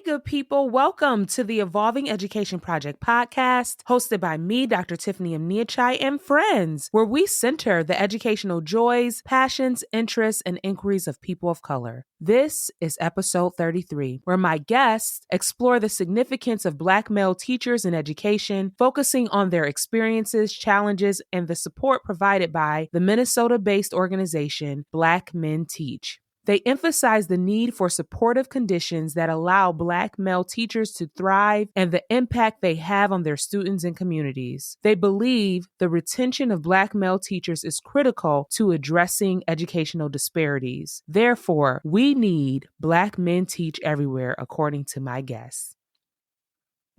good people. Welcome to the Evolving Education Project podcast, hosted by me, Dr. Tiffany M. Neachai, and friends, where we center the educational joys, passions, interests, and inquiries of people of color. This is episode 33, where my guests explore the significance of Black male teachers in education, focusing on their experiences, challenges, and the support provided by the Minnesota-based organization Black Men Teach. They emphasize the need for supportive conditions that allow Black male teachers to thrive and the impact they have on their students and communities. They believe the retention of Black male teachers is critical to addressing educational disparities. Therefore, we need Black Men Teach everywhere, according to my guests.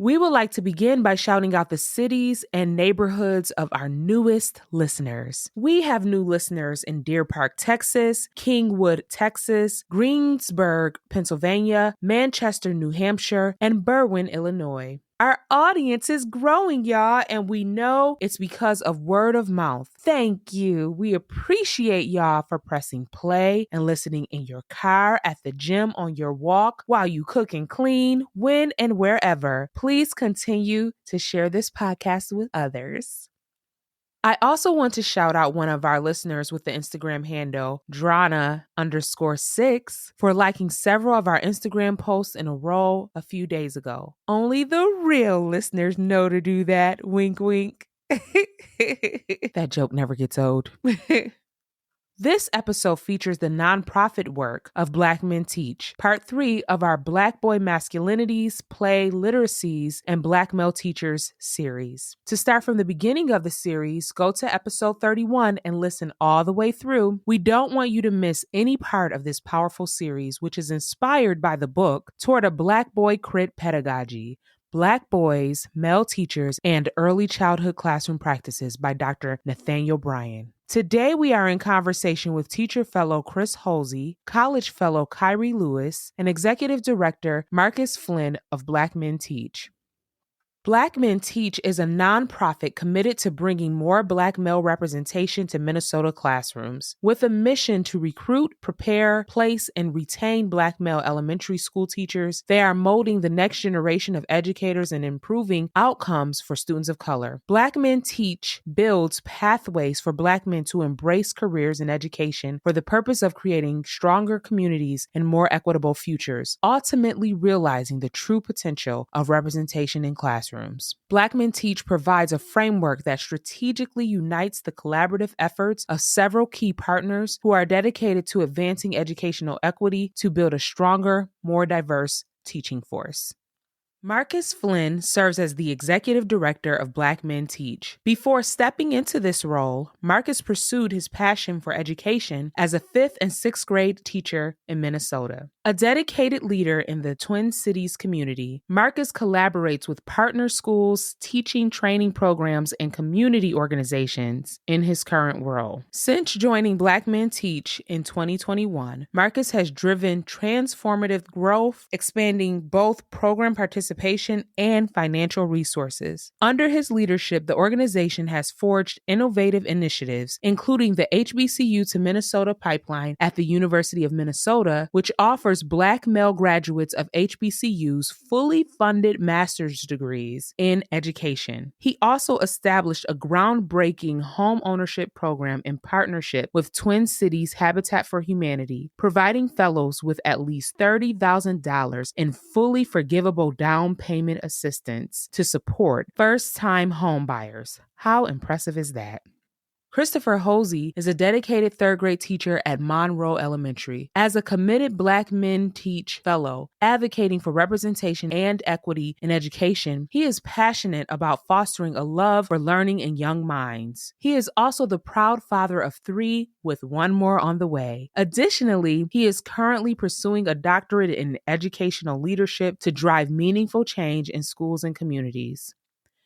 We would like to begin by shouting out the cities and neighborhoods of our newest listeners. We have new listeners in Deer Park, Texas, Kingwood, Texas, Greensburg, Pennsylvania, Manchester, New Hampshire, and Berwyn, Illinois. Our audience is growing, y'all, and we know it's because of word of mouth. Thank you. We appreciate y'all for pressing play and listening in your car, at the gym, on your walk, while you cook and clean, when and wherever. Please continue to share this podcast with others. I also want to shout out one of our listeners with the Instagram handle, Drana_6, for liking several of our Instagram posts in a row a few days ago. Only the real listeners know to do that. Wink, wink. That joke never gets old. This episode features the nonprofit work of Black Men Teach, part 3 of our Black Boy Masculinities, Play, Literacies, and Black Male Teachers series. To start from the beginning of the series, go to episode 31 and listen all the way through. We don't want you to miss any part of this powerful series, which is inspired by the book Toward a Black Boy Crit Pedagogy, Black Boys, Male Teachers, and Early Childhood Classroom Practices by Dr. Nathaniel Bryan. Today, we are in conversation with teacher fellow Chris Holsey, college fellow Kyrie Lewis, and executive director Marcus Flynn of Black Men Teach. Black Men Teach is a nonprofit committed to bringing more Black male representation to Minnesota classrooms. With a mission to recruit, prepare, place, and retain Black male elementary school teachers, they are molding the next generation of educators and improving outcomes for students of color. Black Men Teach builds pathways for Black men to embrace careers in education for the purpose of creating stronger communities and more equitable futures, ultimately realizing the true potential of representation in classrooms. Black Men Teach provides a framework that strategically unites the collaborative efforts of several key partners who are dedicated to advancing educational equity to build a stronger, more diverse teaching force. Marcus Flynn serves as the executive director of Black Men Teach. Before stepping into this role, Marcus pursued his passion for education as a 5th and 6th grade teacher in Minnesota. A dedicated leader in the Twin Cities community, Marcus collaborates with partner schools, teaching training programs, and community organizations in his current role. Since joining Black Men Teach in 2021, Marcus has driven transformative growth, expanding both program participation and financial resources. Under his leadership, the organization has forged innovative initiatives, including the HBCU to Minnesota pipeline at the University of Minnesota, which offers Black male graduates of HBCUs fully funded master's degrees in education. He also established a groundbreaking home ownership program in partnership with Twin Cities Habitat for Humanity, providing fellows with at least $30,000 in fully forgivable down payment assistance to support first-time home buyers. How impressive is that? Christopher Holsey is a dedicated 3rd grade teacher at Monroe Elementary. As a committed Black Men Teach fellow, advocating for representation and equity in education, he is passionate about fostering a love for learning in young minds. He is also the proud father of 3, with 1 more on the way. Additionally, he is currently pursuing a doctorate in educational leadership to drive meaningful change in schools and communities.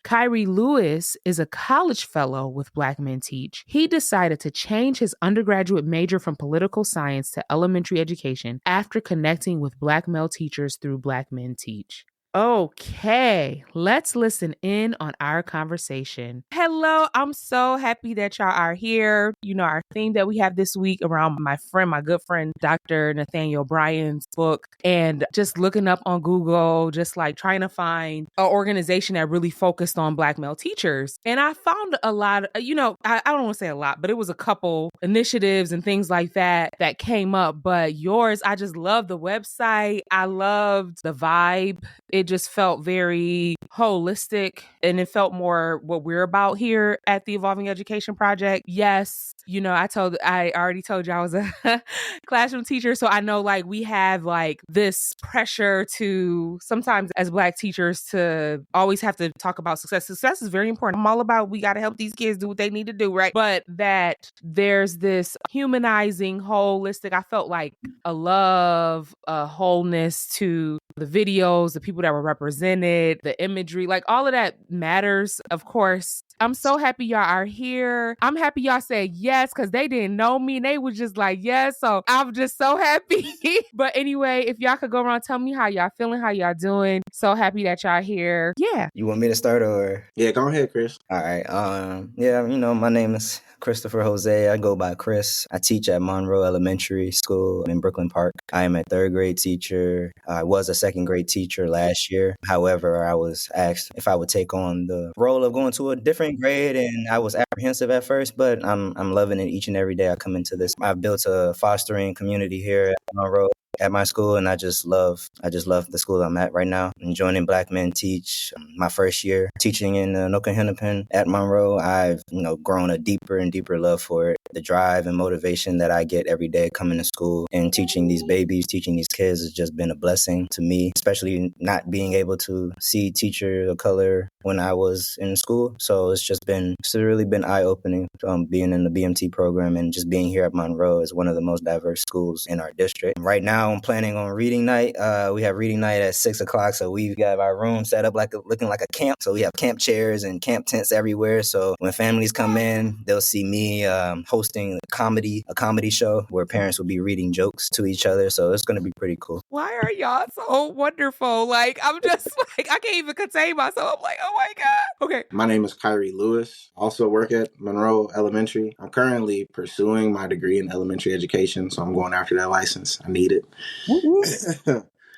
Kyrie Lewis is a college fellow with Black Men Teach. He decided to change his undergraduate major from political science to elementary education after connecting with Black male teachers through Black Men Teach. Okay, let's listen in on our conversation. Hello, I'm so happy that y'all are here. You know, our theme that we have this week around my good friend, Dr. Nathaniel Bryan's book, and just looking up on Google, just like trying to find an organization that really focused on Black male teachers. And I found a lot, I don't want to say a lot, but it was a couple initiatives and things like that that came up. But yours, I just love the website. I loved the vibe. It just felt very holistic, and it felt more what we're about here at the Evolving Education Project. Yes, I already told you I was a classroom teacher, so I know like we have like this pressure to sometimes as Black teachers to always have to talk about success. Success is very important. I'm all about we got to help these kids do what they need to do, right? But that there's this humanizing, holistic, I felt like a love, a wholeness to the videos, the people that were represented, the imagery, like all of that matters, of course. I'm so happy y'all are here. I'm happy y'all said yes because they didn't know me and they was just like, yes. So I'm just so happy. But anyway, if y'all could go around, tell me how y'all feeling, how y'all doing. So happy that y'all here. Yeah. You want me to start or? Yeah, go ahead, Chris. All right. My name is Christopher Jose. I go by Chris. I teach at Monroe Elementary School in Brooklyn Park. I am a third grade teacher. I was a second grade teacher last year. However, I was asked if I would take on the role of going to a different grade, and I was apprehensive at first, but I'm loving it each and every day I come into this. I've built a fostering community here at Monroe at my school, and I just love the school I'm at right now. I'm joining Black Men Teach, my first year teaching in Anoka Hennepin at Monroe. I've grown a deeper and deeper love for it. The drive and motivation that I get every day coming to school and teaching these babies, teaching these kids has just been a blessing to me, especially not being able to see teachers of color when I was in school. So it's really been eye-opening being in the BMT program and just being here at Monroe is one of the most diverse schools in our district. Right now, I'm planning on reading night. We have reading night at 6:00, so we've got our room set up looking like a camp. So we have camp chairs and camp tents everywhere. So when families come in, they'll see me hosting a comedy show where parents will be reading jokes to each other. So it's going to be pretty cool. Why are y'all so wonderful? Like, I'm just like, I can't even contain myself. I'm like, oh my God. Okay. My name is Kyrie Lewis. Also work at Monroe Elementary. I'm currently pursuing my degree in elementary education, so I'm going after that license. I need it.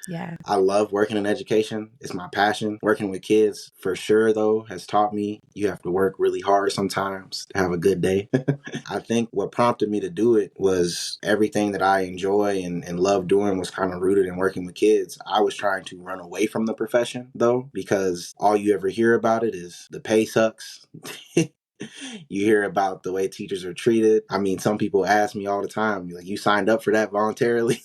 Yeah. I love working in education. It's my passion. Working with kids, for sure, though, has taught me you have to work really hard sometimes to have a good day. I think what prompted me to do it was everything that I enjoy and love doing was kind of rooted in working with kids. I was trying to run away from the profession, though, because all you ever hear about it is the pay sucks. You hear about the way teachers are treated. I mean, some people ask me all the time, like, you signed up for that voluntarily?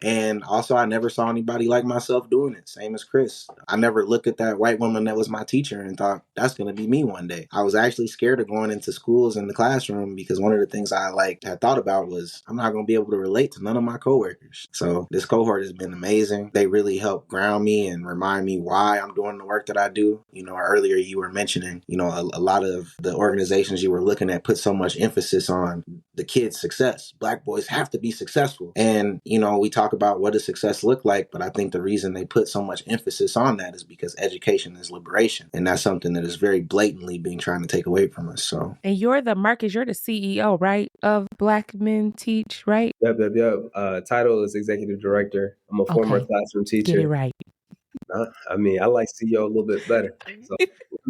And also, I never saw anybody like myself doing it. Same as Chris. I never looked at that white woman that was my teacher and thought, that's going to be me one day. I was actually scared of going into schools in the classroom because one of the things I had thought about was I'm not going to be able to relate to none of my coworkers. So this cohort has been amazing. They really help ground me and remind me why I'm doing the work that I do. Earlier you were mentioning, a lot of the organizations you were looking at put so much emphasis on the kids' success. Black boys have to be successful. And, we talk about what does success look like, but I think the reason they put so much emphasis on that is because education is liberation. And that's something that is very blatantly being trying to take away from us. So, and you're the CEO, right? Of Black Men Teach, right? Yep. Title is executive director. I'm a former classroom teacher. Get it right. I like CEO a little bit better. So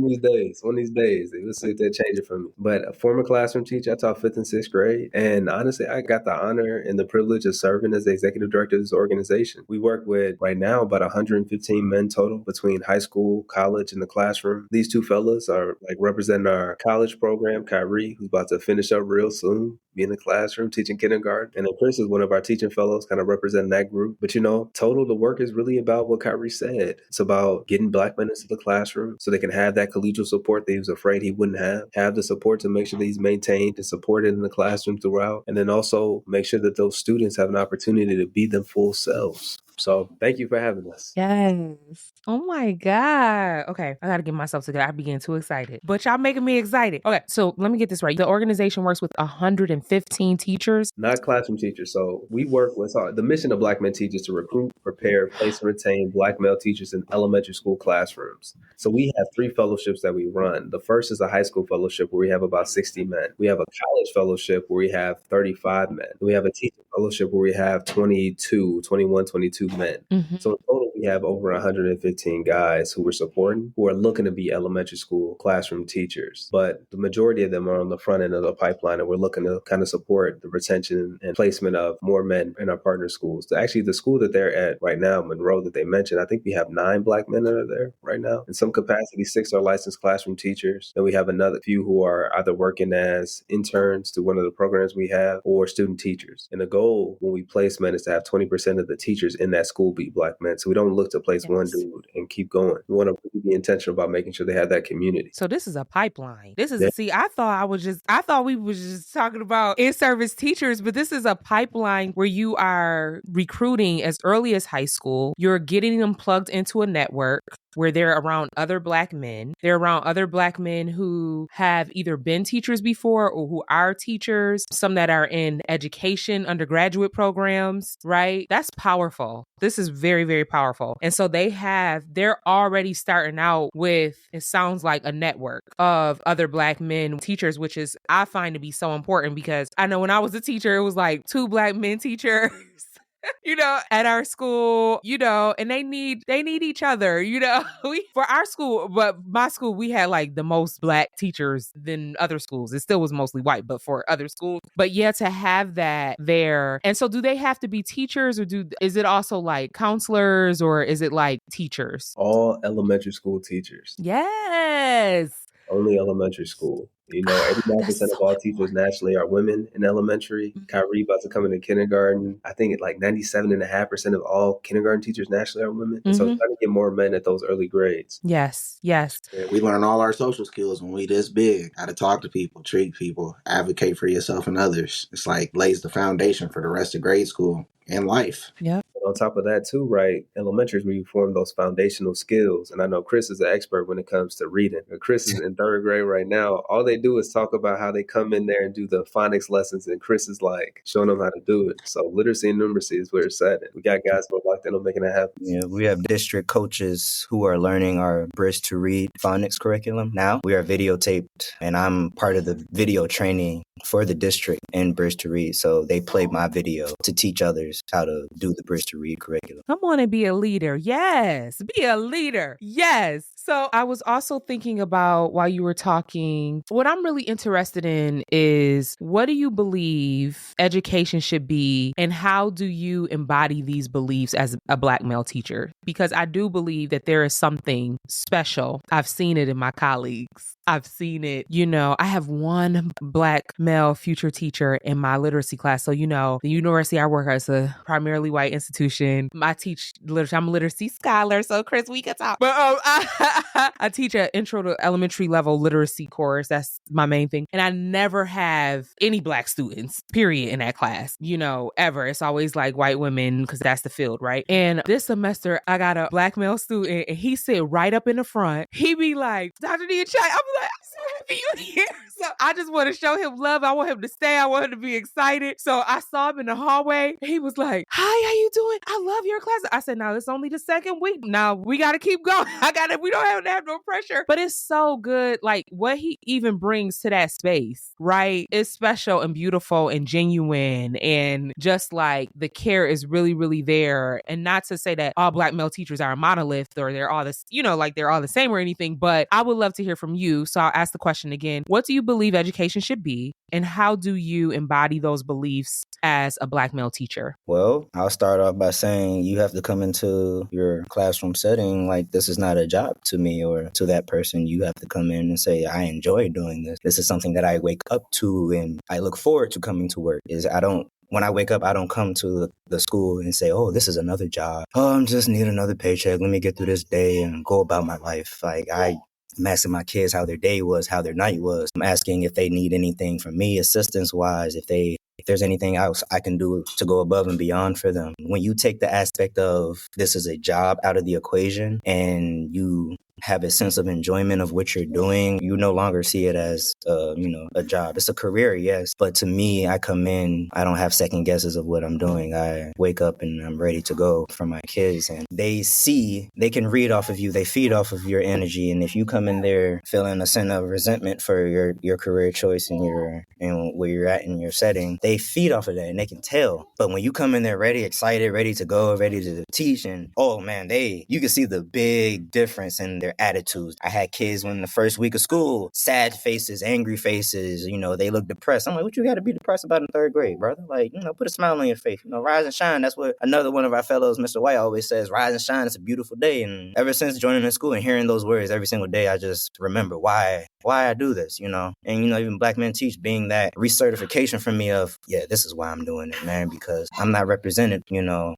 one of these days, let's see if they change it for me. But a former classroom teacher, I taught 5th and 6th grade. And honestly, I got the honor and the privilege of serving as the executive director of this organization. We work with, right now, about 115 men total between high school, college, and the classroom. These two fellas are representing our college program, Kyrie, who's about to finish up real soon, be in the classroom teaching kindergarten. And then Chris is one of our teaching fellows, kind of representing that group. But total, the work is really about what Kyrie said. It's about getting Black men into the classroom so they can have that collegial support that he was afraid he wouldn't have the support to make sure that he's maintained and supported in the classroom throughout, and then also make sure that those students have an opportunity to be them full selves. So thank you for having us. Yes. Oh my God. Okay. I got to get myself together. I be getting too excited. But y'all making me excited. Okay. So let me get this right. The organization works with 115 teachers. Not classroom teachers. So we work with the mission of Black Men Teach is to recruit, prepare, place, and retain Black male teachers in elementary school classrooms. So we have 3 fellowships that we run. The first is a high school fellowship where we have about 60 men. We have a college fellowship where we have 35 men. We have a teaching fellowship where we have 22 men. Mm-hmm. So in total, we have over 115 guys who we're supporting who are looking to be elementary school classroom teachers. But the majority of them are on the front end of the pipeline, and we're looking to kind of support the retention and placement of more men in our partner schools. Actually, the school that they're at right now, Monroe, that they mentioned, I think we have 9 Black men that are there right now. In some capacity, 6 are licensed classroom teachers. Then we have another few who are either working as interns to one of the programs we have or student teachers. And the goal when we place men is to have 20% of the teachers in that school be Black men. So we don't look to place one dude and keep going. We want to really be intentional about making sure they have that community. So this is a pipeline. This is see, I thought we was just talking about in-service teachers, but this is a pipeline where you are recruiting as early as high school. You're getting them plugged into a network where they're around other Black men. They're around other Black men who have either been teachers before or who are teachers, some that are in education, undergraduate programs, right? That's powerful. This is very, very powerful. And so they're already starting out with, it sounds like, a network of other Black men teachers, which is, I find to be so important because I know when I was a teacher, it was like 2 Black men teachers. At our school, and they need each other, for our school, but my school, we had like the most Black teachers than other schools. It still was mostly white, but for other schools, but yeah, to have that there. And so do they have to be teachers or is it also like counselors or is it like teachers? All elementary school teachers. Yes. Only elementary school. 89% of all teachers nationally are women in elementary. Kyrie about to come into kindergarten. I think like 97.5% of all kindergarten teachers nationally are women. Mm-hmm. So trying to get more men at those early grades. Yes. Yeah, we learn all our social skills when we this big. How to talk to people, treat people, advocate for yourself and others. It's like lays the foundation for the rest of grade school and life. Yep. On top of that too, right, elementary is where you form those foundational skills. And I know Chris is an expert when it comes to reading. Chris is in 3rd grade right now. All they do is talk about how they come in there and do the phonics lessons, and Chris is like showing them how to do it. So literacy and numeracy is where it's at. We got guys who are locked in on making it happen. Yeah, we have district coaches who are learning our Bridge to Read phonics curriculum now. We are videotaped, and I'm part of the video training for the district in Bridge to Read. So they play my video to teach others how to do the Bridge to Read curriculum. Come on and be a leader. Yes. Be a leader. Yes. So I was also thinking about, while you were talking, what I'm really interested in is, what do you believe education should be and how do you embody these beliefs as a Black male teacher? Because I do believe that there is something special. I've seen it in my colleagues. I've seen it, I have one Black male future teacher in my literacy class. So, the university I work at is a primarily white institution. I teach literature. I'm a literacy scholar. So Chris, we can talk. But I teach an intro to elementary level literacy course. That's my main thing. And I never have any Black students, period, in that class, ever. It's always like white women because that's the field, right? And this semester, I got a Black male student and he sit right up in the front. He be like, Dr. Diachai, I'm like, I'm so happy you're here. So I just want to show him love. I want him to stay. I want him to be excited. So I saw him in the hallway. He was like, hi, how you doing? I love your class. I said, now it's only the 2nd week. Now we got to keep going. We don't have no pressure. But it's so good. Like what he even brings to that space, right? It's special and beautiful and genuine. And just like the care is really, really there. And not to say that all Black male teachers are a monolith or they're all this, like they're all the same or anything, but I would love to hear from you. So I'll ask the question again. What do you believe education should be? And how do you embody those beliefs as a Black male teacher? Well, I'll start off by saying you have to come into your classroom setting like this is not a job to me or to that person. You have to come in and say, I enjoy doing this. This is something that I wake up to and I look forward to coming to work. When I wake up, I don't come to the school and say, oh, this is another job. Oh, I'm just need another paycheck. Let me get through this day and go about my life. I'm asking my kids how their day was, how their night was. I'm asking if they need anything from me, assistance-wise, if they there's anything else I can do to go above and beyond for them. When you take the aspect of this is a job out of the equation and you have a sense of enjoyment of what you're doing, you no longer see it as, a job. It's a career, yes. But to me, I come in, I don't have second guesses of what I'm doing. I wake up and I'm ready to go for my kids. And they can read off of you. They feed off of your energy. And if you come in there feeling a sense of resentment for your career choice and where you're at in your setting, they feed off of that and they can tell. But when you come in there ready, excited, ready to go, ready to teach, and oh man, you can see the big difference in their attitudes. I had kids when the first week of school, sad faces, angry faces, they look depressed. I'm like, what you got to be depressed about in third grade, brother? Like, put a smile on your face, rise and shine. That's what another one of our fellows, Mr. White, always says, rise and shine. It's a beautiful day. And ever since joining the school and hearing those words every single day, I just remember why I do this, and, even Black Men Teach being that recertification for me of, yeah, this is why I'm doing it, man, because I'm not represented,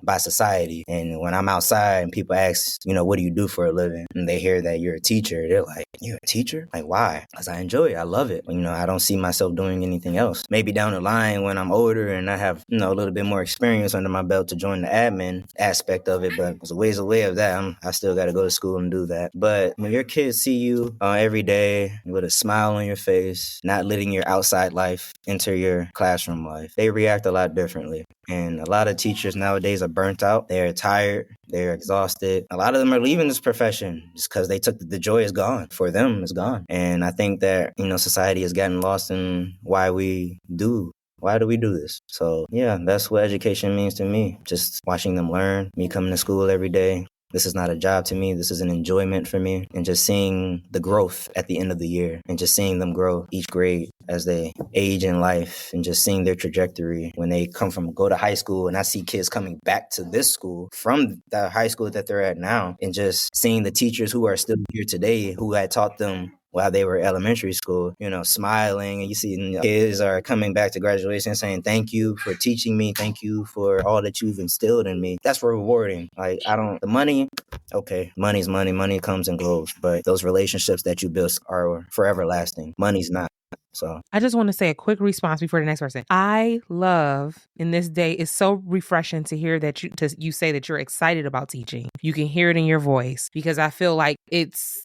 by society. And when I'm outside and people ask, what do you do for a living? And they hear that you're a teacher, they're like, you're a teacher? Like, why? Because I enjoy it. I love it. I don't see myself doing anything else. Maybe down the line when I'm older and I have, a little bit more experience under my belt to join the admin aspect of it, but there's a ways away of that. I still got to go to school and do that. But when your kids see you every day with a smile on your face, not letting your outside life enter your classroom life, they react a lot differently. And a lot of teachers nowadays are burnt out. They're tired. They're exhausted. A lot of them are leaving this profession just because they took the joy is gone. For them, it's gone. And I think that, society has gotten lost in why do we do this? So yeah, that's what education means to me. Just watching them learn, me coming to school every day. This is not a job to me. This is an enjoyment for me. And just seeing the growth at the end of the year and just seeing them grow each grade as they age in life and just seeing their trajectory when they go to high school. And I see kids coming back to this school from the high school that they're at now and just seeing the teachers who are still here today who had taught them while they were elementary school, smiling. And you see kids are coming back to graduation saying, thank you for teaching me. Thank you for all that you've instilled in me. That's rewarding. Like, the money, okay, money's money. Money comes and goes. But those relationships that you build are forever lasting. Money's not. So I just want to say a quick response before the next person. I love in this day, it's so refreshing to hear that you say that you're excited about teaching. You can hear it in your voice because I feel like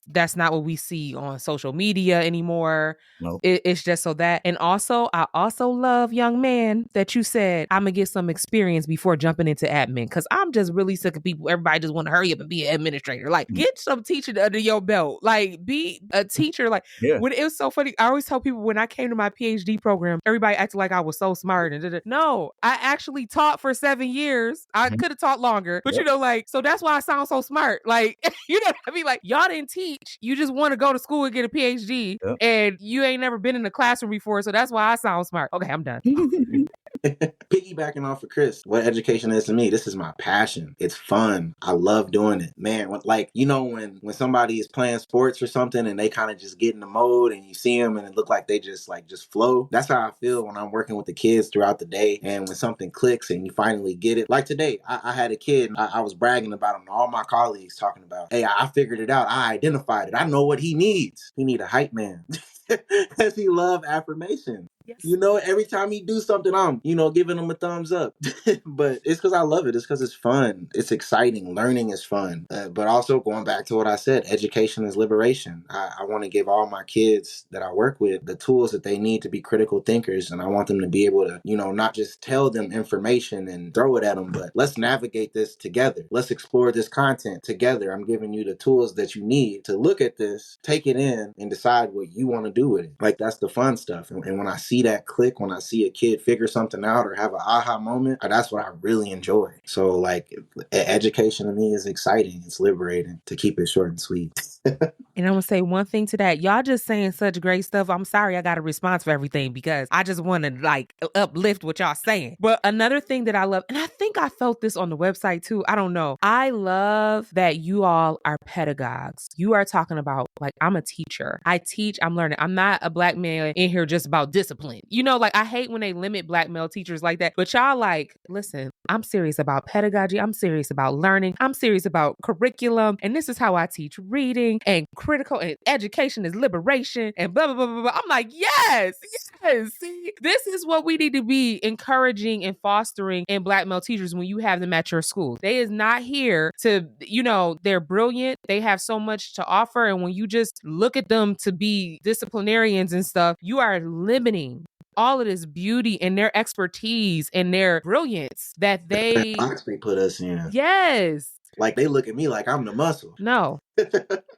that's not what we see on social media anymore. nope. It's just so that. And also, I also love, young man, that you said, I'm going to get some experience before jumping into admin because I'm just really sick of people. Everybody just want to hurry up and be an administrator. Like, get some teaching under your belt. Like, be a teacher. Like, Yeah. when it was so funny, I always tell people when I came to my PhD program, everybody acted like I was so smart. And no, I actually taught for 7 years. I could have taught longer, but so that's why I sound so smart. Like, you know what I mean? Like, y'all didn't teach. You just want to go to school and get a PhD and you ain't never been in a classroom before. So that's why I sound smart. Okay, I'm done. Piggybacking off of Chris, what education is to me, this is my passion. It's fun. I love doing it. Man, when somebody is playing sports or something and they kind of just get in the mode and you see them and it look like they just flow. That's how I feel when I'm working with the kids throughout the day. And when something clicks and you finally get it. Like today, I had a kid and I was bragging about him to all my colleagues talking about, hey, I figured it out. I identified it. I know what he needs. He need a hype man. Because he love affirmation. Yes. Every time he do something, I'm, giving him a thumbs up. But it's because I love it. It's because it's fun. It's exciting. Learning is fun. But also going back to what I said, education is liberation. I want to give all my kids that I work with the tools that they need to be critical thinkers. And I want them to be able to, not just tell them information and throw it at them, but let's navigate this together. Let's explore this content together. I'm giving you the tools that you need to look at this, take it in, and decide what you want to do with it. Like, that's the fun stuff. And when I see that click, when I see a kid figure something out or have an aha moment, that's what I really enjoy. So education to me is exciting. It's liberating, to keep it short and sweet. And I'm going to say one thing to that. Y'all just saying such great stuff. I'm sorry I got a response for everything because I just want to uplift what y'all saying. But another thing that I love, and I think I felt this on the website too. I don't know. I love that you all are pedagogues. You are talking about I'm a teacher. I teach, I'm learning. I'm not a Black man in here just about discipline. I hate when they limit Black male teachers like that. But y'all listen, I'm serious about pedagogy. I'm serious about learning. I'm serious about curriculum. And this is how I teach reading. liberating and critical, and education is liberation and blah, blah, blah, blah, blah. I'm like, yes. See, this is what we need to be encouraging and fostering in Black male teachers when you have them at your school. They is not here to, they're brilliant. They have so much to offer. And when you just look at them to be disciplinarians and stuff, you are limiting all of this beauty and their expertise and their brilliance that That box they put us in. Yes. Like, they look at me like I'm the muscle. No.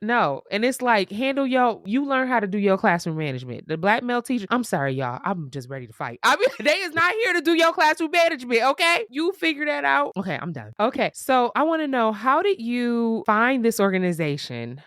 No. And it's like, you learn how to do your classroom management. The Black male teacher, I'm sorry, y'all. I'm just ready to fight. I mean, they is not here to do your classroom management, okay? You figure that out. Okay, I'm done. Okay, so I want to know, how did you find this organization?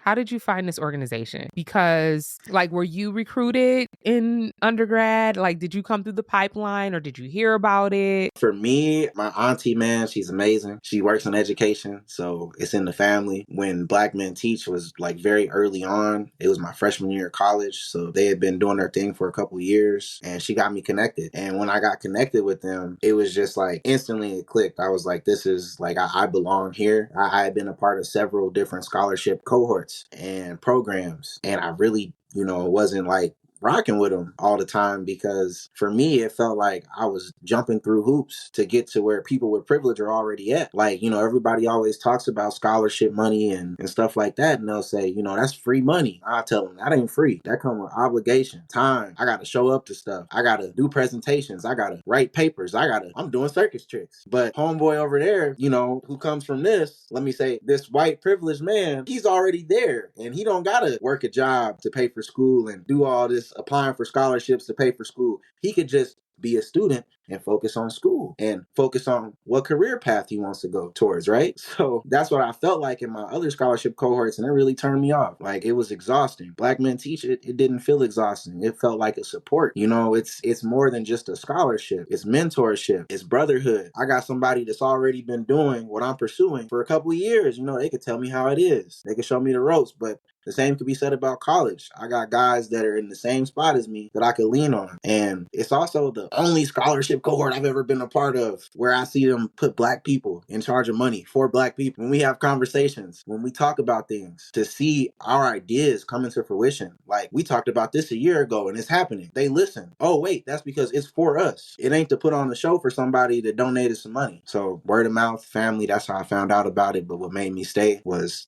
Because, like, were you recruited in undergrad? Like, did you come through the pipeline or did you hear about it? For me, my auntie, man, she's amazing. She works in education, so it's in the family. When Black Men Teach was like very early on, it was my freshman year of college, so they had been doing their thing for a couple of years, and she got me connected. And when I got connected with them, it was just like instantly it clicked. I was like, this is like, I belong here. I had been a part of several different scholarship cohorts and programs, and I really, wasn't like rocking with them all the time, because for me, it felt like I was jumping through hoops to get to where people with privilege are already at. Like, everybody always talks about scholarship money and stuff like that. And they'll say, that's free money. I tell them that ain't free. That comes with obligation, time. I got to show up to stuff. I got to do presentations. I got to write papers. I'm doing circus tricks. But homeboy over there, who comes from this, let me say, this white privileged man, he's already there, and he don't got to work a job to pay for school and do all this applying for scholarships to pay for school. He could just be a student and focus on school and focus on what career path he wants to go towards, right? So that's what I felt like in my other scholarship cohorts, and it really turned me off. Like, it was exhausting. Black Men Teach, it didn't feel exhausting. It felt like a support. It's more than just a scholarship. It's mentorship. It's brotherhood. I got somebody that's already been doing what I'm pursuing for a couple of years. They could tell me how it is. They could show me the ropes, but the same could be said about college. I got guys that are in the same spot as me that I could lean on. And it's also the only scholarship cohort I've ever been a part of where I see them put Black people in charge of money for Black people. When we have conversations, when we talk about things, to see our ideas come into fruition. Like, we talked about this a year ago and it's happening. They listen. Oh, wait, that's because it's for us. It ain't to put on a show for somebody that donated some money. So word of mouth, family, that's how I found out about it. But what made me stay was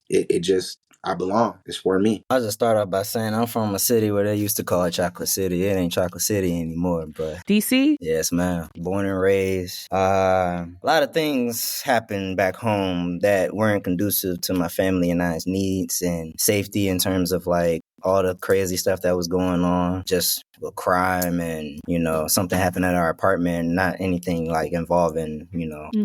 I belong. It's for me. I'll just start off by saying I'm from a city where they used to call it Chocolate City. It ain't Chocolate City anymore, but DC? Yes, ma'am. Born and raised. A lot of things happened back home that weren't conducive to my family and I's needs and safety, in terms of like all the crazy stuff that was going on, just with crime and, something happened at our apartment, not anything like involving,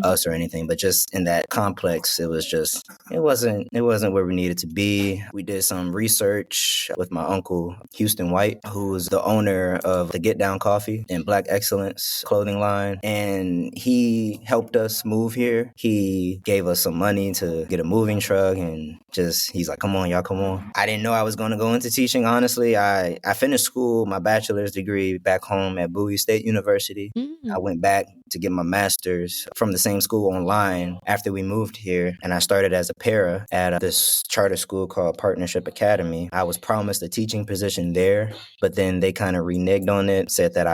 us or anything, but just in that complex, it wasn't where we needed to be. We did some research with my uncle, Houston White, who's the owner of the Get Down Coffee and Black Excellence clothing line. And he helped us move here. He gave us some money to get a moving truck, and he's like, come on, y'all, come on. I didn't know I was going to go into teaching, honestly. I finished school, my bachelor's degree back home at Bowie State University. I went back to get my master's from the same school online after we moved here. And I started as a para at this charter school called Partnership Academy. I was promised a teaching position there, but then they kind of reneged on it, said that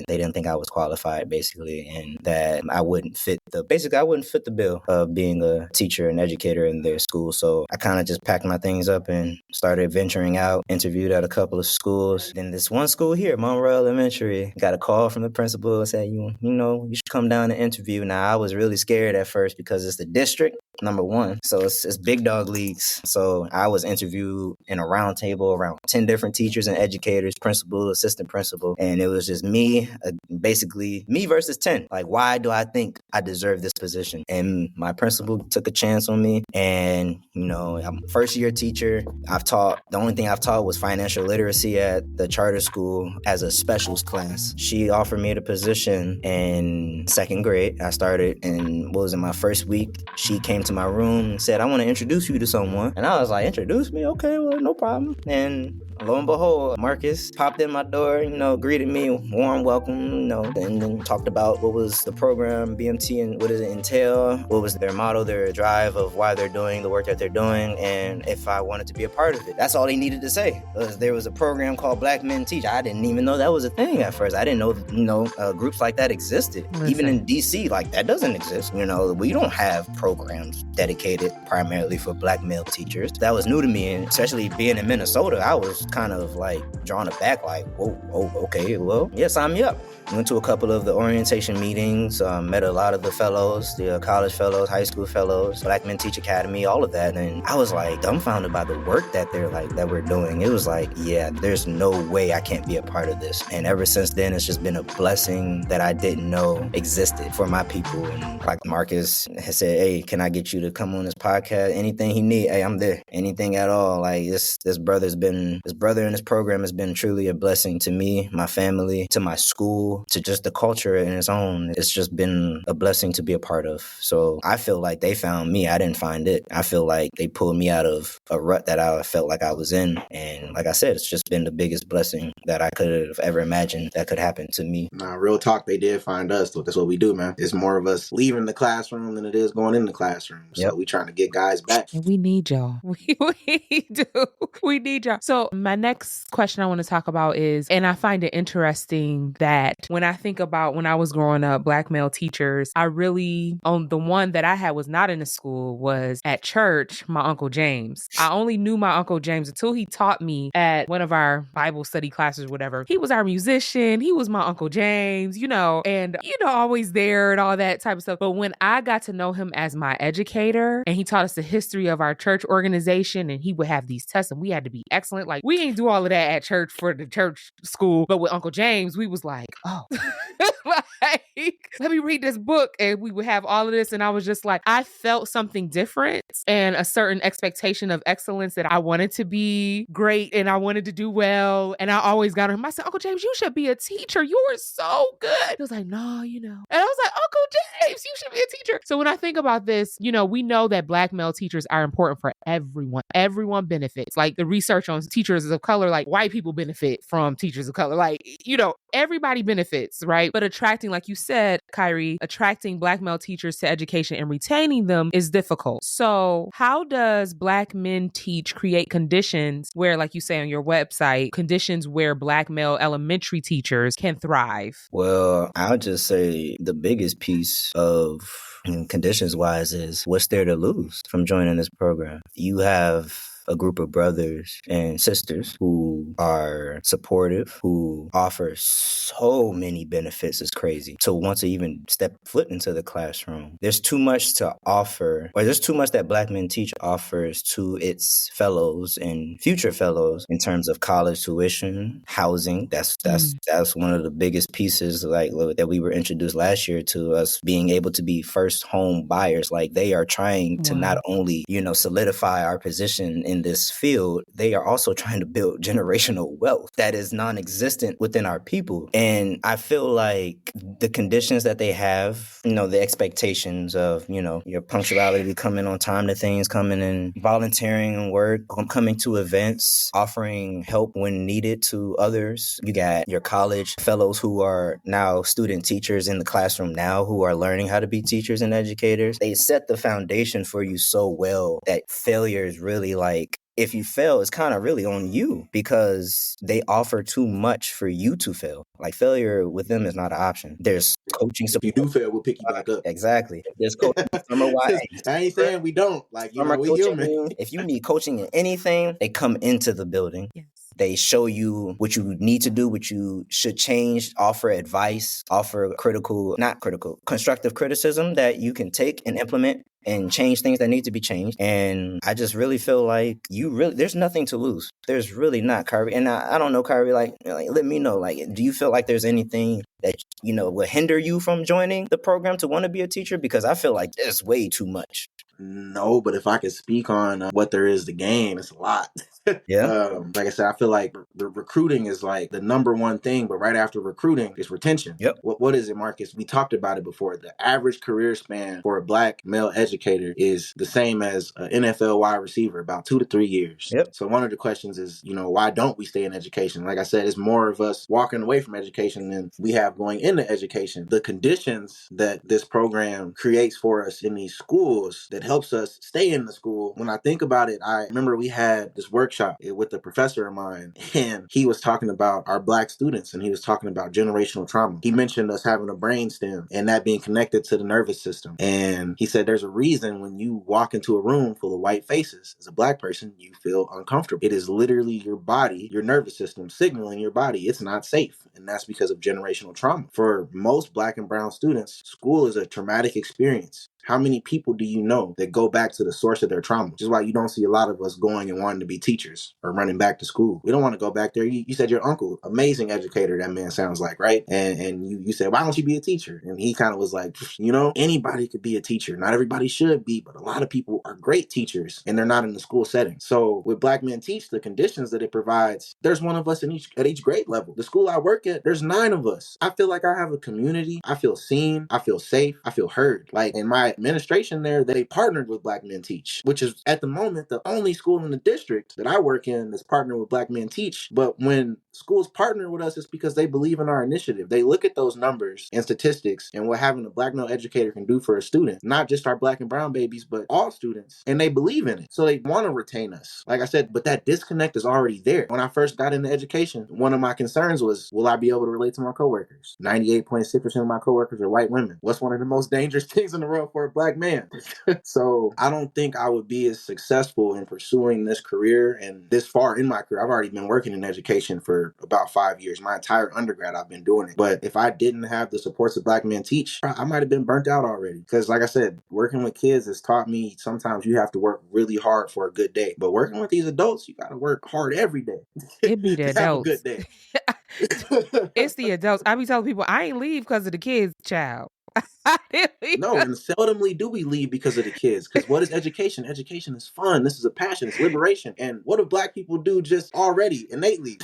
they didn't think I was qualified, basically, and that I wouldn't fit the bill of being a teacher and educator in their school. So I kind of just packed my things up and started venturing out, interviewed at a couple of schools. Then this one school here, Monroe Elementary, got a call from the principal and said, you should come down and interview. Now, I was really scared at first because it's the district, number one. So it's big dog leagues. So I was interviewed in a round table around 10 different teachers and educators, principal, assistant principal. And it was just me, basically me versus 10. Like, why do I think I deserve this position? And my principal took a chance on me. And, I'm a first year teacher. The only thing I've taught was financial literacy at the charter school as a specials class. She offered me the position in second grade. I started in, my first week. She came to my room and said, I want to introduce you to someone. And I was like, introduce me? Okay, well, no problem. And lo and behold, Marcus popped in my door, greeted me, warm welcome, and then talked about what was the program, BMT, and what does it entail, what was their motto, their drive of why they're doing the work that they're doing, and if I wanted to be a part of it. That's all they needed to say. There was a program called Black Men Teach. I didn't even know that was a thing at first. I didn't know, groups like that existed. Listen. Even in DC, like that doesn't exist. We don't have programs dedicated primarily for Black male teachers. That was new to me, and especially being in Minnesota, I was kind of like drawn aback, like, whoa, okay, well, yeah, sign me up. Went to a couple of the orientation meetings, met a lot of the fellows, the college fellows, high school fellows, Black Men Teach Academy, all of that. And I was like dumbfounded by the work that that we're doing. It was like, yeah, there's no way I can't be a part of this. And ever since then, it's just been a blessing that I didn't know existed for my people. And like Marcus has said, hey, can I get you to come on this podcast? Anything he need, hey, I'm there. Anything at all. Like this brother in this program has been truly a blessing to me, my family, to my school, to just the culture in its own. It's just been a blessing to be a part of. So I feel like they found me. I didn't find it. I feel like they pulled me out of a rut that I felt like I was in. And like I said, it's just been the biggest blessing that I could have ever imagined that could happen to me. Nah, real talk, they did find us. So that's what we do, man. It's more of us leaving the classroom than it is going in the classroom. So we trying to get guys back. And we need y'all. We do. We need y'all. So my next question I want to talk about is, and I find it interesting that when I think about when I was growing up, Black male teachers, I really, the one that I had was not in the school, was at church, my Uncle James. I only knew my Uncle James until he taught me at one of our Bible study classes or whatever. He was our musician. He was my Uncle James, and, always there and all that type of stuff. But when I got to know him as my educator and he taught us the history of our church organization, and he would have these tests and we had to be excellent. Like, we ain't do all of that at church for the church school. But with Uncle James, we was like, oh, like, let me read this book. And we would have all of this. And I was just like, I felt something different and a certain expectation of excellence that I wanted to be great and I wanted to do well. And I always got him. I said, Uncle James, you should be a teacher. You are so good. He was like, no, And I was like, Uncle James, you should be a teacher. So when I think about this, we know that Black male teachers are important for everyone. Everyone benefits. Like the research on teachers of color, like white people benefit from teachers of color. Like, everybody benefits, right? But attracting, like you said, Kyrie, attracting Black male teachers to education and retaining them is difficult. So how does Black Men Teach create conditions where, like you say on your website, conditions where Black male elementary teachers can thrive? Well, I'll just say the biggest piece of conditions wise is what's there to lose from joining this program. You have a group of brothers and sisters who are supportive, who offer so many benefits. It's crazy to want to even step foot into the classroom. There's too much to offer, or there's too much that Black Men Teach offers to its fellows and future fellows in terms of college tuition, housing. That's one of the biggest pieces, like that we were introduced last year, to us being able to be first home buyers. Like they are trying to not only, solidify our position in this field, they are also trying to build generational wealth that is non-existent within our people. And I feel like the conditions that they have, the expectations of, your punctuality, coming on time to things, coming in, volunteering and work, coming to events, offering help when needed to others. You got your college fellows who are now student teachers in the classroom now, who are learning how to be teachers and educators. They set the foundation for you so well that failure is really like, if you fail, it's kind of really on you because they offer too much for you to fail. Like failure with them is not an option. There's coaching support. If you do fail, we'll pick you back up. Exactly. There's coaching. Summer YA. I ain't saying we don't. Like, we human. If you need coaching in anything, they come into the building. Yes. They show you what you need to do, what you should change, offer advice, offer constructive criticism that you can take and implement and change things that need to be changed. And I just really feel like there's nothing to lose. There's really not, Kyrie. And I don't know, Kyrie, like let me know, like, do you feel like there's anything that, will hinder you from joining the program to want to be a teacher? Because I feel like there's way too much. No, but if I could speak on what there is to gain, it's a lot. Yeah. Like I said, I feel like recruiting is like the number one thing, but right after recruiting is retention. Yep. What is it, Marcus? We talked about it before. The average career span for a Black male educator is the same as an NFL wide receiver, about 2 to 3 years. Yep. So one of the questions is, why don't we stay in education? Like I said, it's more of us walking away from education than we have going into education. The conditions that this program creates for us in these schools that helps us stay in the school. When I think about it, I remember we had this workshop with a professor of mine, and he was talking about our Black students, and he was talking about generational trauma. He mentioned us having a brain stem and that being connected to the nervous system. And he said there's a reason when you walk into a room full of white faces, as a Black person, you feel uncomfortable. It is literally your body, your nervous system signaling your body it's not safe. And that's because of generational trauma. For most Black and brown students, school is a traumatic experience. How many people do you know that go back to the source of their trauma? Which is why you don't see a lot of us going and wanting to be teachers or running back to school. We don't want to go back there. You said your uncle, amazing educator, that man sounds like, right? And you said, why don't you be a teacher? And he kind of was like, anybody could be a teacher. Not everybody should be, but a lot of people are great teachers and they're not in the school setting. So with Black Men Teach, the conditions that it provides, there's one of us at each grade level. The school I work at, there's 9 of us. I feel like I have a community. I feel seen. I feel safe. I feel heard. Like in my administration there, they partnered with Black Men Teach, which is at the moment the only school in the district that I work in that's partnered with Black Men Teach. But when schools partner with us, it's because they believe in our initiative. They look at those numbers and statistics and what having a Black male educator can do for a student, not just our Black and brown babies, but all students, and they believe in it. So they want to retain us. Like I said, but that disconnect is already there. When I first got into education, one of my concerns was, will I be able to relate to my coworkers? 98.6% of my coworkers are white women. What's one of the most dangerous things in the world for a Black man? So I don't think I would be as successful in pursuing this career and this far in my career. I've already been working in education for about 5 years. My entire undergrad, I've been doing it. But if I didn't have the supports of Black Men Teach, I might have been burnt out already. Because like I said, working with kids has taught me sometimes you have to work really hard for a good day. But working with these adults, you got to work hard every day. It be the to have a good adults. day. It's the adults. I be telling people I ain't leave because of the kids, child. I didn't leave No, and seldomly do we leave because of the kids. Because what is education? Education is fun. This is a passion. It's liberation. And what do Black people do just already innately?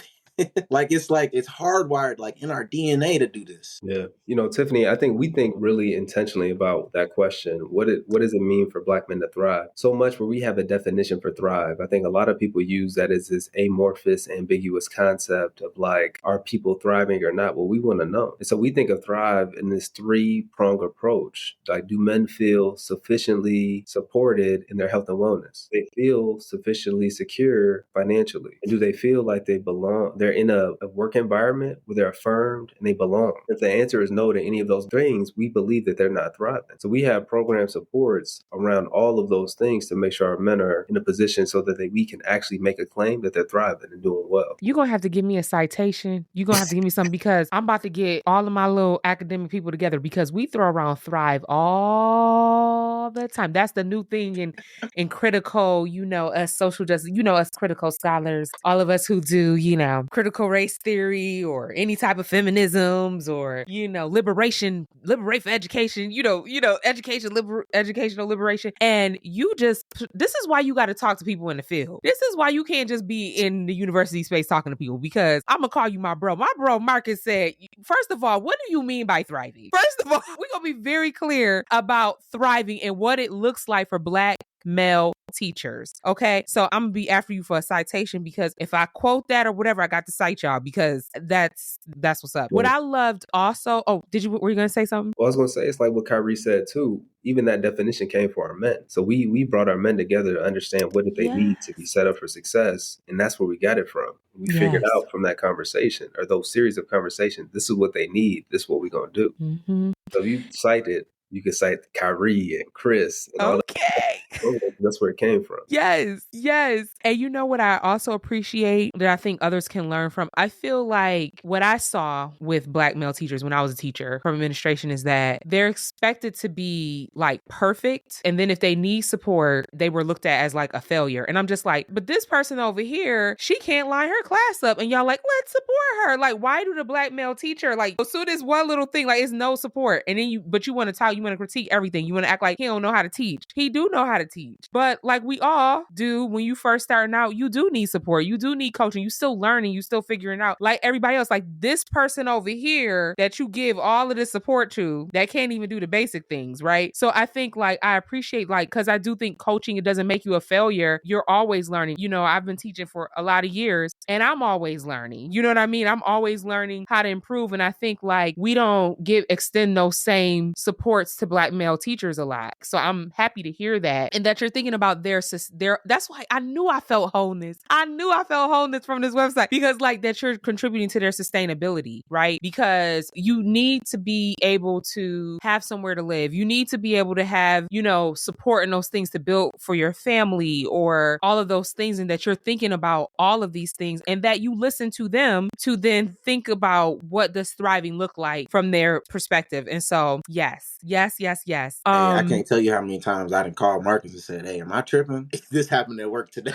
like it's hardwired like in our DNA to do this. Yeah. Tiffany, I think we think really intentionally about that question. What does it mean for Black men to thrive? So much where we have a definition for thrive. I think a lot of people use that as this amorphous, ambiguous concept of like, are people thriving or not? Well, we want to know. And so we think of thrive in this 3-pronged approach. Like, do men feel sufficiently supported in their health and wellness? They feel sufficiently secure financially? And do they feel like they belong? They're in a work environment where they're affirmed and they belong. If the answer is no to any of those things, we believe that they're not thriving. So we have program supports around all of those things to make sure our men are in a position so that we can actually make a claim that they're thriving and doing well. You're going to have to give me a citation. You're going to have to give me something because I'm about to get all of my little academic people together because we throw around thrive all the time. That's the new thing in critical, us social justice, us critical scholars, all of us who do, critical race theory or any type of feminisms or, liberation for education, educational liberation. And this is why you got to talk to people in the field. This is why you can't just be in the university space talking to people because I'm going to call you my bro. My bro Marcus said, first of all, what do you mean by thriving? First of all, we're going to be very clear about thriving and what it looks like for Black male teachers. Okay. So I'm gonna be after you for a citation because if I quote that or whatever, I got to cite y'all because that's what's up. What I loved also, were you gonna say something? Well, I was gonna say it's like what Kyrie said too. Even that definition came for our men. So we brought our men together to understand what did they need to be set up for success. And that's where we got it from. We figured out from that conversation or those series of conversations, this is what they need. This is what we're gonna do. Mm-hmm. So if you cite it, you can cite Kyrie and Chris and all that. That's where it came from. Yes, yes. And you know what I also appreciate that I think others can learn from? I feel like what I saw with Black male teachers when I was a teacher from administration is that they're expected to be like perfect. And then if they need support, they were looked at as like a failure. And I'm just like, but this person over here, she can't line her class up. And y'all like, let's support her. Like, why do the Black male teacher, like, as soon as one little thing, like, it's no support. And then but you want to talk, you want to critique everything. You want to act like he don't know how to teach. He do know how to teach. But like we all do when you first starting out, you do need support. You do need coaching. You still learning. You still figuring out. Like everybody else, like this person over here that you give all of this support to that can't even do the basic things, right? So I think like I appreciate like, because I do think coaching, it doesn't make you a failure. You're always learning. You know, I've been teaching for a lot of years and I'm always learning. You know what I mean? I'm always learning how to improve. And I think like we don't extend those same supports to Black male teachers a lot. So I'm happy to hear that. And that you're thinking about their, that's why I knew I felt wholeness. I knew I felt wholeness from this website because like that you're contributing to their sustainability, right? Because you need to be able to have somewhere to live. You need to be able to have, you know, support and those things to build for your family or all of those things. And that you're thinking about all of these things and that you listen to them to then think about what does thriving look like from their perspective. And so, yes. Hey, I can't tell you how many times I done called Marcus and said, hey, am I tripping? This happened at work today.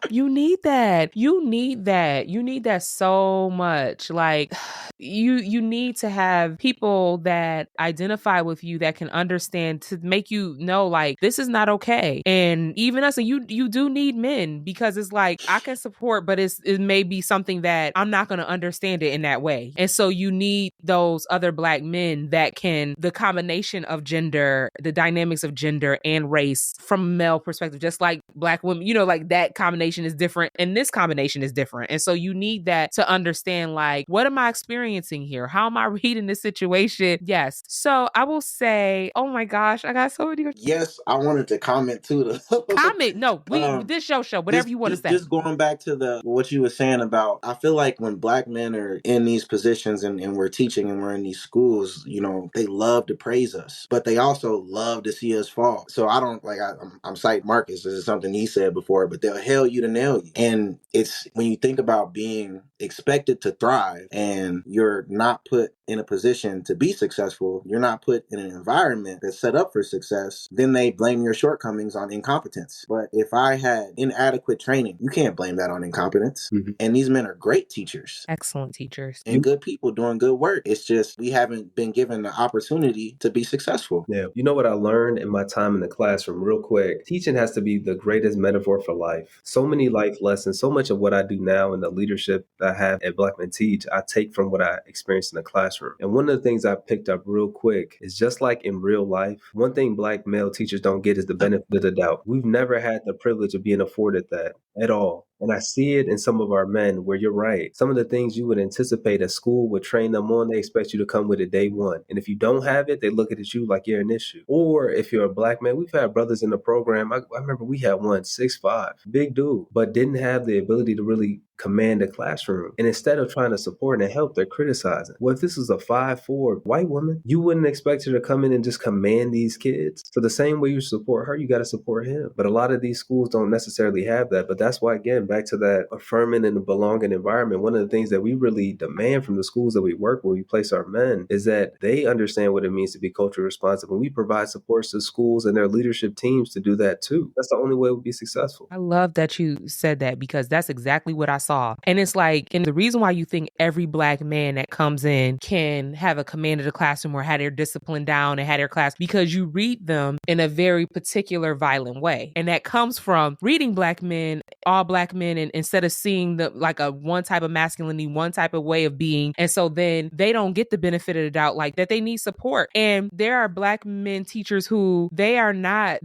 You need that. You need that. You need that so much. Like you need to have people that identify with you that can understand to make you know like this is not okay. And even us, and you do need men because it's like I can support, but it may be something that I'm not going to understand it in that way. And so you need those other Black men that can, the combination of gender, the dynamics of gender and race from a male perspective, just like Black women, you know, like that combination is different and this combination is different. And so you need that to understand like, what am I experiencing here? How am I reading this situation? Yes. So I will say, oh my gosh, I got so many. Yes, I wanted to comment too. Comment. No, this show, whatever you want to say. Just going back to what you were saying about, I feel like when Black men are in these positions and we're teaching and we're in these schools, you know, they love to praise us, but they also love to see us fall. So I don't like, I'm citing Marcus. This is something he said before, but they'll hail you to nail you. And it's when you think about being expected to thrive and you're not put in a position to be successful, you're not put in an environment that's set up for success, then they blame your shortcomings on incompetence. But if I had inadequate training, you can't blame that on incompetence. Mm-hmm. And these men are great teachers. Excellent teachers. And good people doing good work. It's just we haven't been given the opportunity to be successful. Yeah. You know what I learned in my time in the classroom real quick? Teaching has to be the greatest metaphor for life. So many life lessons, so much of what I do now in the leadership that I have at Black Men Teach, I take from what I experienced in the classroom. And one of the things I picked up real quick is just like in real life, one thing Black male teachers don't get is the benefit of the doubt. We've never had the privilege of being afforded that at all. And I see it in some of our men where you're right. Some of the things you would anticipate a school would train them on, they expect you to come with it day one. And if you don't have it, they look at you like you're an issue. Or if you're a Black man, we've had brothers in the program. I remember we had one, 6'5", big dude, but didn't have the ability to really command a classroom. And instead of trying to support and help, they're criticizing. Well, if this was a 5'4" white woman, you wouldn't expect her to come in and just command these kids. So the same way you support her, you got to support him. But a lot of these schools don't necessarily have that. But that's why, again, back to that affirming and belonging environment, one of the things that we really demand from the schools that we work when we place our men is that they understand what it means to be culturally responsive. And we provide supports to schools and their leadership teams to do that too. That's the only way we'll be successful. I love that you said that because that's exactly what I saw. And it's like, and the reason why you think every Black man that comes in can have a command of the classroom or have their discipline down and have their class, because you read them in a very particular violent way. And that comes from reading Black men, all Black men, and instead of seeing the like a one type of masculinity, one type of way of being. And so then they don't get the benefit of the doubt, like that they need support. And there are Black men teachers who they are not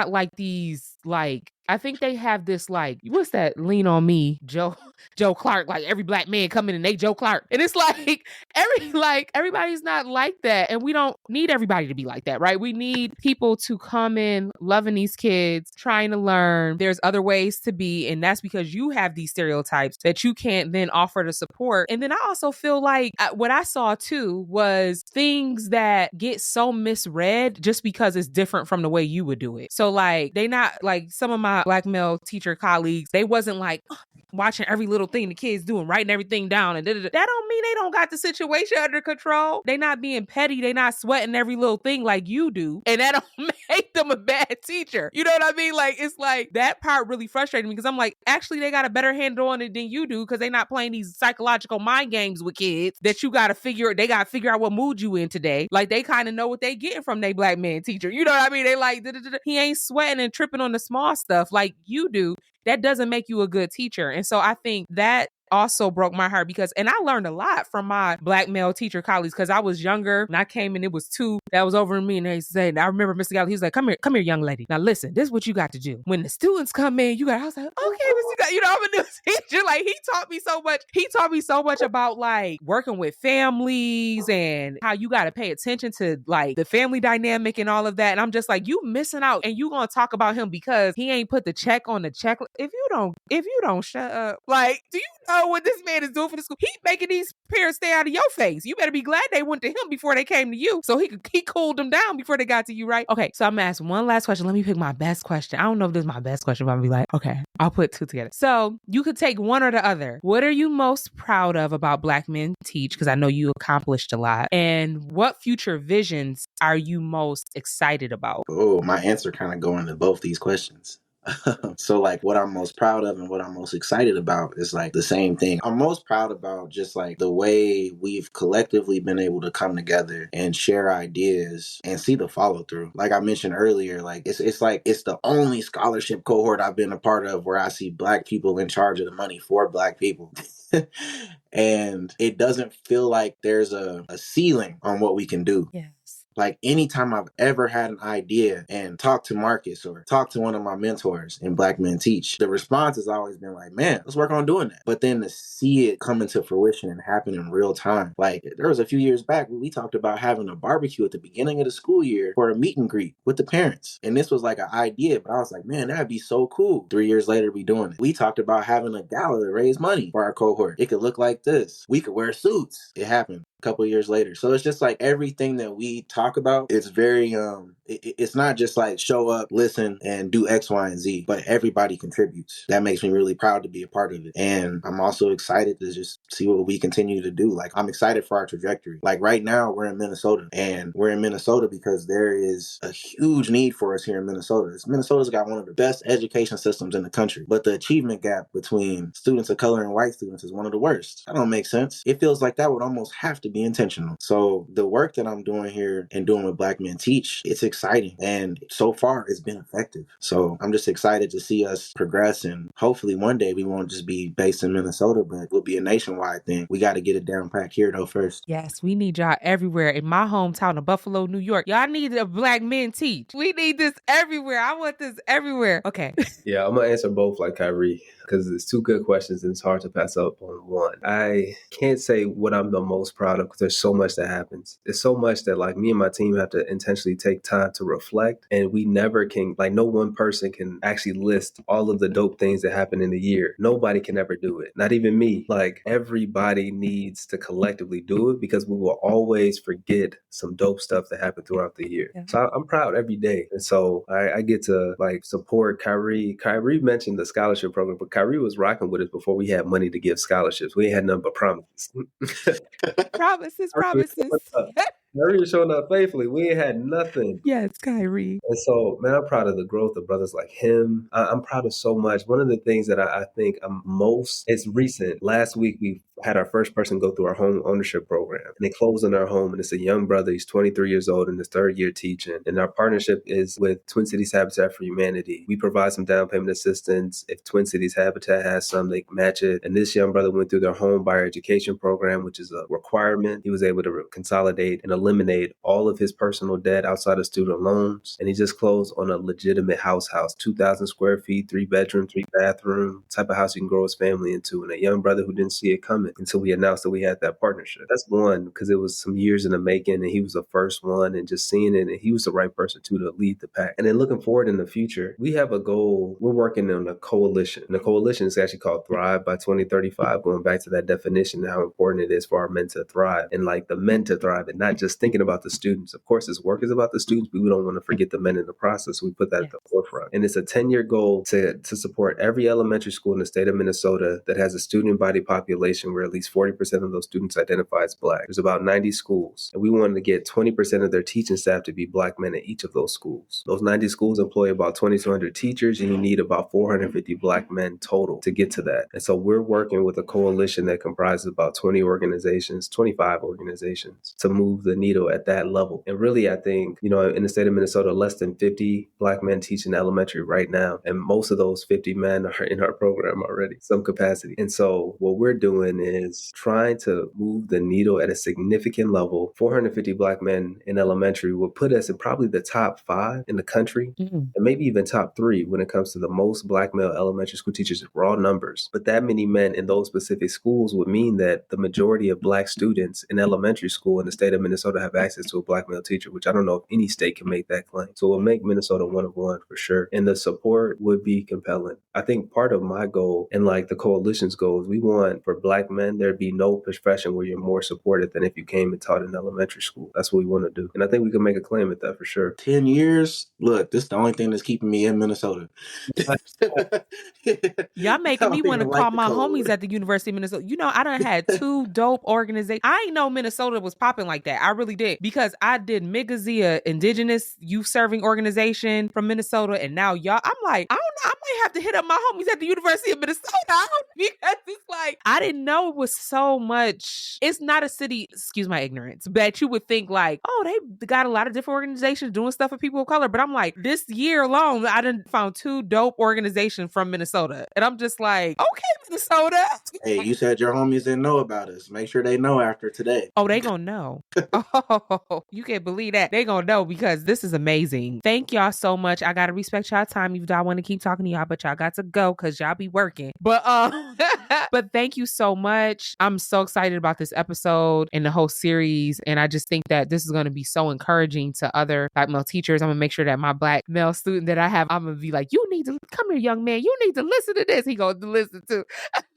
like these like I think they have this like, what's that? Lean on me, Joe Clark. Like every black man come in and they Joe Clark, and it's like everybody's not like that, and we don't need everybody to be like that, right? We need people to come in loving these kids, trying to learn. There's other ways to be, and that's because you have these stereotypes that you can't then offer to support. And then I also feel like what I saw too was things that get so misread just because it's different from the way you would do it. So like they not like some of my black male teacher colleagues, they wasn't like watching every little thing the kids doing, writing everything down, and that don't mean they don't got the situation under control. They not being petty, they not sweating every little thing like you do, and that don't make them a bad teacher. You know what I mean? Like it's like that part really frustrated me because I'm like, actually they got a better handle on it than you do because they not playing these psychological mind games with kids that you gotta figure out what mood you in today. Like they kind of know what they getting from their black man teacher. You know what I mean? They like he ain't sweating and tripping on the small stuff like you do. That doesn't make you a good teacher. And so I think that also broke my heart because, and I learned a lot from my black male teacher colleagues because I was younger and I came and it was two that was over me and they said, I remember Mr. Galley, he was like, come here, young lady. Now listen, this is what you got to do. When the students come in, I was like, okay, Mr. Galley, you know, I'm a new teacher. Like he taught me so much. He taught me so much about like working with families and how you got to pay attention to like the family dynamic and all of that. And I'm just like, you missing out and you going to talk about him because he ain't put the check on the checklist. If you don't shut up, like, do you know what this man is doing for the school? He making these parents stay out of your face. You better be glad they went to him before they came to you. So he cooled them down before they got to you, right? Okay, so I'm gonna ask one last question. Let me pick my best question. I don't know if this is my best question, but I'm gonna be like, okay, I'll put two together. So you could take one or the other. What are you most proud of about Black Men Teach? Because I know you accomplished a lot. And what future visions are you most excited about? Oh, my answer kind of go into both these questions. So like what I'm most proud of and what I'm most excited about is like the same thing. I'm most proud about just like the way we've collectively been able to come together and share ideas and see the follow through. Like I mentioned earlier, like it's like it's the only scholarship cohort I've been a part of where I see Black people in charge of the money for Black people. And it doesn't feel like there's a ceiling on what we can do. Yes. Like anytime I've ever had an idea and talked to Marcus or talked to one of my mentors in Black Men Teach, the response has always been like, man, let's work on doing that. But then to see it come into fruition and happen in real time. Like there was a few years back when we talked about having a barbecue at the beginning of the school year for a meet and greet with the parents. And this was like an idea, but I was like, man, that'd be so cool. 3 years later, we doing it. We talked about having a gala to raise money for our cohort. It could look like this. We could wear suits. It happened a couple of years later. So it's just like everything that we talk about, it's very it's not just like show up, listen, and do X, Y, and Z, but everybody contributes. That makes me really proud to be a part of it. And I'm also excited to just see what we continue to do. Like I'm excited for our trajectory. Like right now we're in Minnesota, and we're in Minnesota because there is a huge need for us here in Minnesota. Minnesota's got one of the best education systems in the country, but the achievement gap between students of color and white students is one of the worst. That don't make sense. It feels like that would almost have to be intentional. So the work that I'm doing here and doing with Black Men Teach, it's exciting. And so far it's been effective. So I'm just excited to see us progress. And hopefully one day we won't just be based in Minnesota, but we'll be a nationwide thing. We got to get it down packed here though first. Yes, we need y'all everywhere. In my hometown of Buffalo, New York, y'all need a Black Men Teach. We need this everywhere. I want this everywhere. Okay. Yeah, I'm gonna answer both like Kyrie because it's two good questions and it's hard to pass up on one. I can't say what I'm the most proud of because there's so much that happens. There's so much that like me and my team have to intentionally take time to reflect, and we never can, like no one person can actually list all of the dope things that happen in a year. Nobody can ever do it. Not even me. Like everybody needs to collectively do it because we will always forget some dope stuff that happened throughout the year. Yeah. So I'm proud every day. And so I get to like support Kyrie. Kyrie mentioned the scholarship program, but Kyrie was rocking with us before we had money to give scholarships. We ain't had nothing but promises. Promises. Kyrie was showing up faithfully. We ain't had nothing. Yes, Kyrie. And so, man, I'm proud of the growth of brothers like him. I'm proud of so much. One of the things that I think I'm most, it's recent. Last week, we had our first person go through our home ownership program. And they closed on our home, and it's a young brother. He's 23 years old in his third year teaching. And our partnership is with Twin Cities Habitat for Humanity. We provide some down payment assistance. If Twin Cities Habitat has some, they match it. And this young brother went through their home buyer education program, which is a requirement. He was able to consolidate and eliminate all of his personal debt outside of student loans. And he just closed on a legitimate house, 2,000 square feet, 3 bedroom, 3 bathroom, type of house you can grow his family into. And a young brother who didn't see it coming until we announced that we had that partnership. That's one, because it was some years in the making, and he was the first one, and just seeing it, and he was the right person too to lead the pack. And then looking forward in the future, we have a goal. We're working on a coalition. And the coalition is actually called Thrive by 2035, going back to that definition and how important it is for our men to thrive, and like the men to thrive, and not just thinking about the students. Of course, this work is about the students, but we don't want to forget the men in the process. We put that at the forefront. And it's a 10-year goal to support every elementary school in the state of Minnesota that has a student body population where at least 40% of those students identify as Black. There's about 90 schools, and we wanted to get 20% of their teaching staff to be Black men at each of those schools. Those 90 schools employ about 2,200 teachers, and you need about 450 Black men total to get to that. And so we're working with a coalition that comprises about 25 organizations to move the needle at that level. And really, I think, in the state of Minnesota, less than 50 Black men teach in elementary right now. And most of those 50 men are in our program already, some capacity. And so what we're doing is trying to move the needle at a significant level. 450 Black men in elementary will put us in probably the top 5 in the country, and maybe even top 3 when it comes to the most Black male elementary school teachers, raw numbers. But that many men in those specific schools would mean that the majority of Black students in elementary school in the state of Minnesota have access to a Black male teacher, which I don't know if any state can make that claim. So it will make Minnesota one of one for sure. And the support would be compelling. I think part of my goal and like the coalition's goal is we want for Black men, there'd be no profession where you're more supported than if you came and taught in elementary school. That's what we want to do. And I think we can make a claim at that for sure. 10 years, look, this is the only thing that's keeping me in Minnesota. Y'all making me want to call my homies at the University of Minnesota. I done had 2 dope organizations. I ain't know Minnesota was popping like that. I really did, because I did Migazia, Indigenous Youth Serving Organization from Minnesota, and now y'all, I'm like, I don't know, I might have to hit up my homies at the University of Minnesota, because it's like, I didn't know it was so much. It's not a city, excuse my ignorance, but you would think like, oh, they got a lot of different organizations doing stuff for people of color. But I'm like, this year alone, I done found 2 dope organizations from Minnesota. And I'm just like, okay, Minnesota. Hey, you said your homies didn't know about us. Make sure they know after today. Oh, they gonna know. Oh, you can't believe that. They gonna know, because this is amazing. Thank y'all so much. I gotta respect y'all time, even though I want to keep talking to y'all, but y'all got to go because y'all be working. But but thank you so much. I'm so excited about this episode and the whole series. And I just think that this is going to be so encouraging to other Black male teachers. I'm gonna make sure that my Black male student that I have, I'm gonna be like, you need to come here, young man. You need to listen to this. He gonna listen to.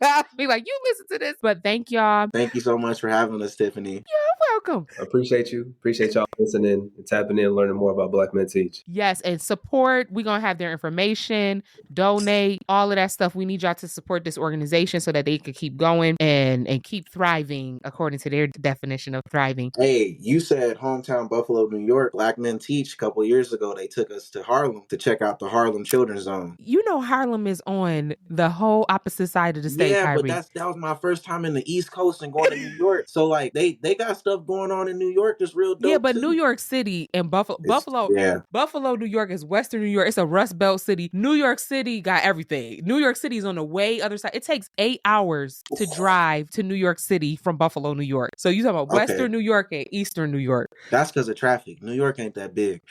I'll be like, you listen to this. But thank y'all. Thank you so much for having us, Tiffany. You're welcome. I appreciate you. Appreciate y'all listening and tapping in, learning more about Black Men Teach. Yes, and support. We're going to have their information, donate, all of that stuff. We need y'all to support this organization so that they can keep going and keep thriving according to their definition of thriving. Hey, you said hometown Buffalo, New York. Black Men Teach. A couple years ago, they took us to Harlem to check out the Harlem Children's Zone. Harlem is on the whole opposite side of the state, Yeah, Kyrie. but that was my first time in the East Coast and going to New York. So like they got stuff going on in New York that's real dope. Yeah, but too. New York City and Buffalo, New York is Western New York. It's a Rust Belt city. New York City got everything. New York City is on the way other side. It takes 8 hours to drive to New York City from Buffalo, New York. So you talking about Western New York and Eastern New York. That's because of traffic. New York ain't that big.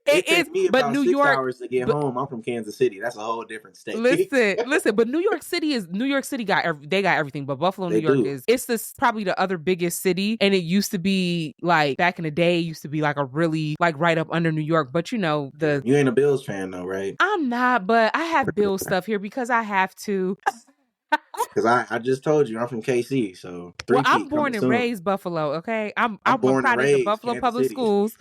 It takes me but about New 6 York, hours to get home. I'm from Kansas City. That's a whole different state. Listen. But New York City got everything. But Buffalo, New York it's probably the other biggest city. And it used to be like back in the day. It used to be like a really like right up under New York. But you ain't a Bills fan though, right? I'm not. But I have Bills stuff here because I have to. Because I just told you I'm from KC, so I'm born and raised Buffalo. Okay, I'm born proud of the Buffalo Kansas Public City. Schools.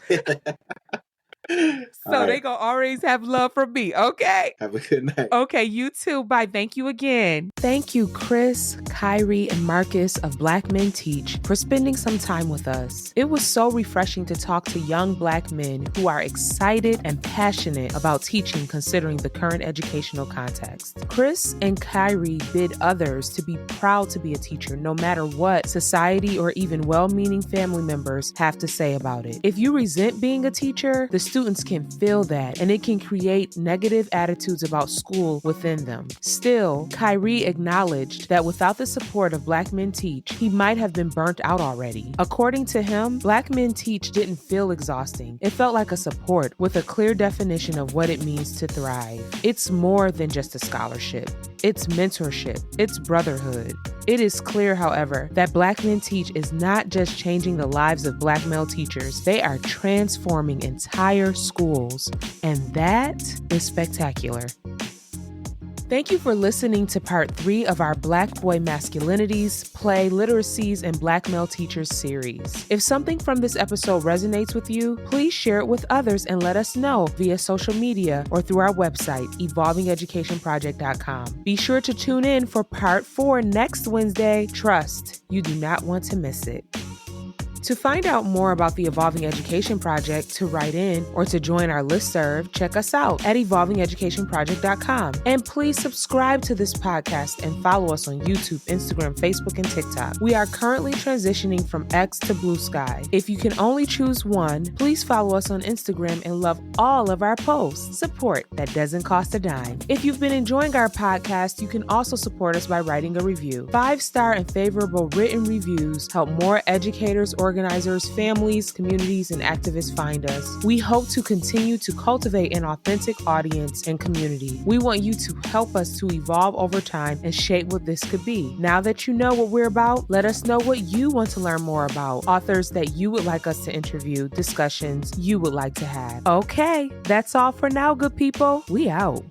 All So they right. gonna always have love from me, okay? Have a good night. Okay, you too. Bye. Thank you again. Thank you, Chris, Kyrie, and Marcus of Black Men Teach for spending some time with us. It was so refreshing to talk to young Black men who are excited and passionate about teaching considering the current educational context. Chris and Kyrie bid others to be proud to be a teacher no matter what society or even well-meaning family members have to say about it. If you resent being a teacher, the students can feel that, and it can create negative attitudes about school within them. Still, Kyrie acknowledged that without the support of Black Men Teach, he might have been burnt out already. According to him, Black Men Teach didn't feel exhausting. It felt like a support with a clear definition of what it means to thrive. It's more than just a scholarship. It's mentorship. It's brotherhood. It is clear, however, that Black Men Teach is not just changing the lives of Black male teachers. They are transforming entire schools, and that is spectacular. Thank you for listening to part 3 of our Black Boy Masculinities, Play, Literacies, and Black Male Teachers series. If something from this episode resonates with you, please share it with others and let us know via social media or through our website, evolvingeducationproject.com. Be sure to tune in for part 4 next Wednesday. Trust, you do not want to miss it. To find out more about the Evolving Education Project, to write in, or to join our listserv, check us out at evolvingeducationproject.com. And please subscribe to this podcast and follow us on YouTube, Instagram, Facebook, and TikTok. We are currently transitioning from X to Blue Sky. If you can only choose one, please follow us on Instagram and love all of our posts. Support that doesn't cost a dime. If you've been enjoying our podcast, you can also support us by writing a review. 5-star and favorable written reviews help more educators, organizers, families, communities, and activists find us. We hope to continue to cultivate an authentic audience and community. We want you to help us to evolve over time and shape what this could be. Now that you know what we're about, let us know what you want to learn more about, authors that you would like us to interview, discussions you would like to have. Okay, that's all for now, good people. We out.